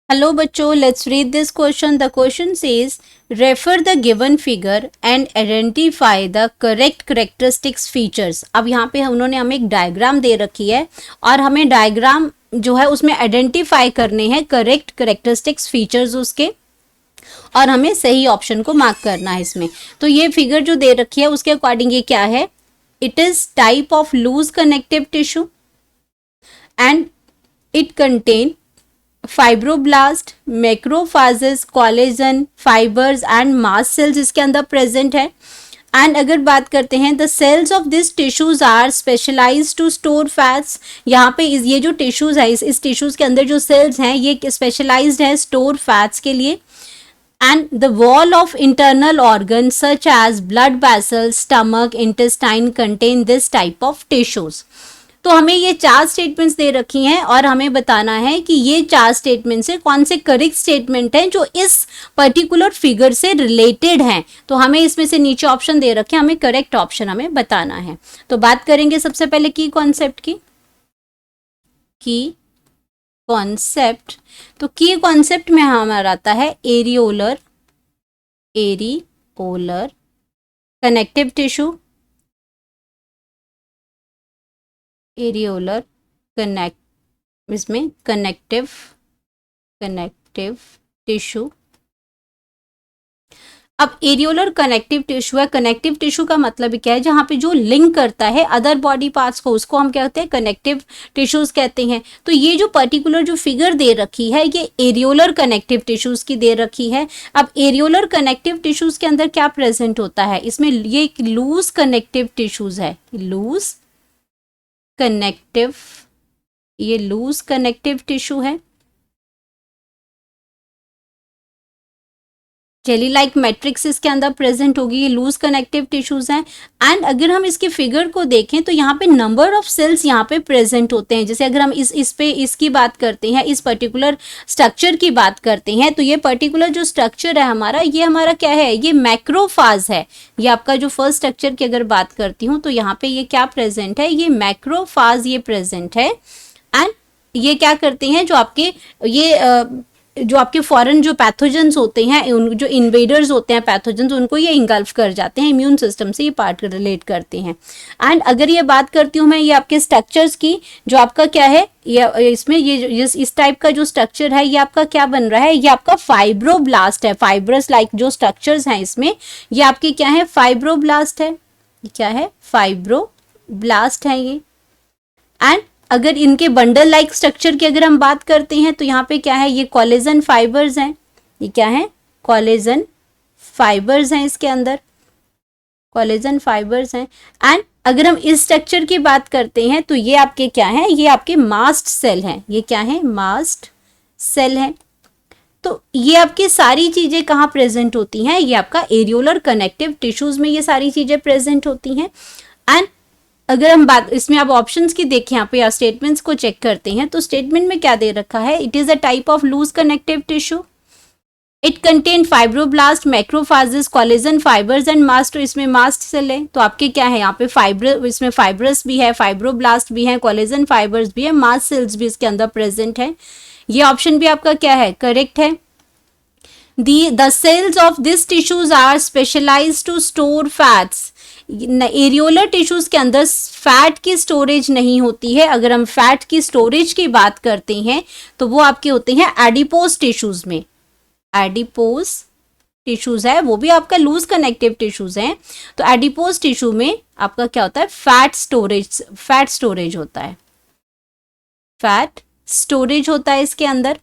Hello बच्चों, let's read this question. The question says, refer the given figure and identify the correct characteristics features. अब यहाँ पे उन्होंने हमें एक डायग्राम दे रखी है और हमें डायग्राम जो है उसमें आइडेंटिफाई करने हैं करेक्ट करेक्टरिस्टिक्स फीचर्स उसके, और हमें सही ऑप्शन को मार्क करना है इसमें। तो ये फिगर जो दे रखी है उसके अकॉर्डिंग ये क्या है? It is type of loose connective tissue and it contain fibroblast, macrophages, collagen, fibres and mast cells इसके अंदर प्रेजेंट है। एंड अगर बात करते हैं the cells of this tissues are specialised to store fats, यहाँ पे ये जो टिश्यूज है इस टिश्यूज के अंदर जो सेल्स हैं ये स्पेशलाइज्ड है स्टोर फैट्स के लिए। And the wall of internal organ such as blood vessels, stomach, intestine contain this type of tissues. तो हमें ये 4 स्टेटमेंट्स दे रखी हैं और हमें बताना है कि ये 4 स्टेटमेंट से कौन से करेक्ट स्टेटमेंट हैं जो इस पर्टिकुलर फिगर से रिलेटेड हैं। तो हमें इसमें से नीचे ऑप्शन दे रखे हैं, हमें करेक्ट ऑप्शन हमें बताना है। तो बात करेंगे सबसे पहले की कॉन्सेप्ट की। कॉन्सेप्ट, तो की कॉन्सेप्ट में हमारा आता है एरियोलर कनेक्टिव टिश्यू, एरियोलर इसमें कनेक्टिव टिश्यू। अब एरियोलर कनेक्टिव टिश्यू है, कनेक्टिव टिश्यू का मतलब क्या है? जहां पे जो लिंक करता है अदर बॉडी पार्ट्स को, उसको हम कहते हैं कनेक्टिव टिश्यूज कहते हैं। तो ये जो पर्टिकुलर जो फिगर दे रखी है ये एरियोलर कनेक्टिव टिश्यूज की दे रखी है। अब एरियोलर कनेक्टिव टिश्यूज के अंदर क्या प्रेजेंट होता है? इसमें ये एक लूज कनेक्टिव टिश्यूज है, लूज कनेक्टिव, ये लूज कनेक्टिव टिश्यू है। जेली लाइक मैट्रिक्स इसके अंदर प्रेजेंट होगी, ये लूज कनेक्टिव टिश्यूज हैं। एंड अगर हम इसके फिगर को देखें तो यहाँ पे नंबर ऑफ सेल्स यहाँ पे प्रेजेंट होते हैं। जैसे अगर हम इसकी बात करते हैं, इस पर्टिकुलर स्ट्रक्चर की बात करते हैं, तो ये पर्टिकुलर जो स्ट्रक्चर है हमारा, ये हमारा क्या है? ये मैक्रोफाज है। ये आपका जो फर्स्ट स्ट्रक्चर की अगर बात करती हूँ तो यहाँ पे ये क्या प्रेजेंट है? ये मैक्रोफाज ये प्रेजेंट है। एंड ये क्या करते हैं? जो आपके फॉरेन जो पैथोजेंस होते हैं, जो इन्वेडर्स होते हैं पैथोजेंस, उनको ये इंगल्फ कर जाते हैं, इम्यून सिस्टम से ये पार्ट रिलेट करते हैं। एंड अगर ये बात करती हूँ मैं ये आपके स्ट्रक्चर्स की, जो आपका क्या है, ये इसमें ये इस टाइप का जो स्ट्रक्चर है ये आपका क्या बन रहा है? ये आपका फाइब्रोब्लास्ट है। फाइब्रस लाइक जो स्ट्रक्चर्स हैं इसमें, ये आपकी क्या है? फाइब्रोब्लास्ट है। ये क्या है? फाइब्रोब्लास्ट है ये। एंड अगर इनके बंडल लाइक स्ट्रक्चर की अगर हम बात करते हैं तो यहाँ पे क्या है? ये कोलेजन फाइबर्स हैं। ये क्या है? कोलेजन फाइबर्स हैं, इसके अंदर कोलेजन फाइबर्स हैं। एंड अगर हम इस स्ट्रक्चर की बात करते हैं तो ये आपके क्या है? ये आपके मास्ट सेल हैं। ये क्या है? मास्ट सेल है। तो ये आपकी सारी चीजें कहाँ प्रेजेंट होती हैं? ये आपका एरियोलर कनेक्टिव टिश्यूज में ये सारी चीजें प्रेजेंट होती हैं। एंड अगर हम बात इसमें आप ऑप्शंस की देखें, यहाँ पे या स्टेटमेंट्स को चेक करते हैं तो स्टेटमेंट में क्या दे रखा है? It is a type of loose connective tissue, it contain fibroblast, macrophages, collagen fibres and mast. तो इसमें मास्ट सेल है, तो आपके क्या है? यहाँ पे इसमें फाइब्रस भी है, फाइब्रोब्लास्ट भी है, कोलेजन फाइबर्स भी है, मास्ट सेल्स भी इसके अंदर प्रेजेंट है। ये ऑप्शन भी आपका क्या है? करेक्ट है। The cells of these tissues are specialized to store fats. Areolar tissues के अंदर फैट की स्टोरेज नहीं होती है। अगर हम फैट की स्टोरेज की बात करते हैं तो वो आपके होते हैं एडिपोज टिश्यूज में। एडिपोज टिश्यूज है, वो भी आपका लूज कनेक्टिव टिश्यूज हैं। तो एडिपोज टिश्यू में आपका क्या होता है? फैट स्टोरेज होता है, फैट स्टोरेज होता है इसके अंदर।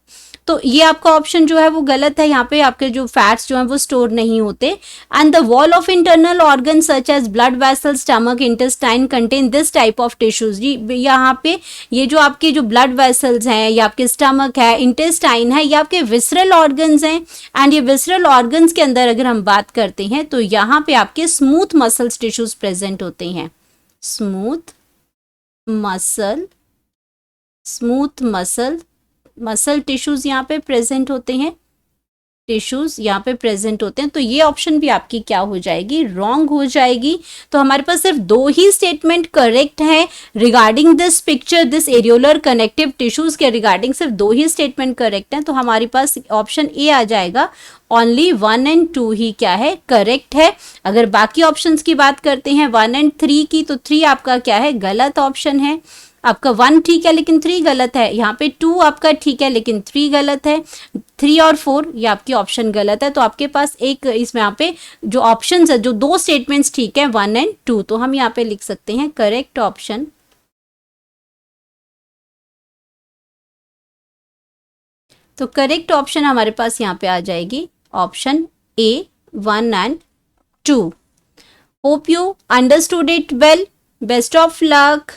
तो ये आपका ऑप्शन जो है वो गलत है। यहाँ पे आपके जो फैट्स जो हैं वो स्टोर नहीं होते। And the wall of internal organ such as blood vessel, stomach, intestine contain this type of tissues. यहाँ पे ये जो आपके जो ब्लड वेसल्स हैं, या आपके स्टमक है, इंटेस्टाइन है, ये आपके विसरल ऑर्गन्स हैं। एंड ये विसरल ऑर्गन्स के अंदर अगर हम बात करते हैं तो यहाँ पे आपके स्मूथ मसल्स टिश्यूज प्रेजेंट होते हैं। स्मूथ मसल टिश्यूज यहाँ पे प्रेजेंट होते हैं। टिश्यूज यहाँ पे प्रेजेंट होते हैं, तो ये ऑप्शन भी आपकी क्या हो जाएगी, रॉन्ग हो जाएगी। तो हमारे पास सिर्फ 2 ही स्टेटमेंट करेक्ट है regarding this picture, this areolar connective tissues के रिगार्डिंग सिर्फ 2 ही स्टेटमेंट करेक्ट हैं, तो हमारे पास ऑप्शन ए आ जाएगा। ओनली 1 एंड 2 ही क्या है, करेक्ट है। अगर बाकी ऑप्शंस की बात करते हैं 1 एंड 3 की, तो 3 आपका क्या है, गलत ऑप्शन है। आपका 1 ठीक है लेकिन 3 गलत है। यहाँ पे 2 आपका ठीक है लेकिन 3 गलत है। 3 और 4 ये आपकी ऑप्शन गलत है। तो आपके पास एक इसमें यहाँ पे जो ऑप्शंस है, जो 2 स्टेटमेंट्स ठीक है 1 एंड 2, तो हम यहाँ पे लिख सकते हैं करेक्ट ऑप्शन। तो करेक्ट ऑप्शन हमारे पास यहाँ पे आ जाएगी option A, 1 and 2। Hope you understood it well. Best of luck.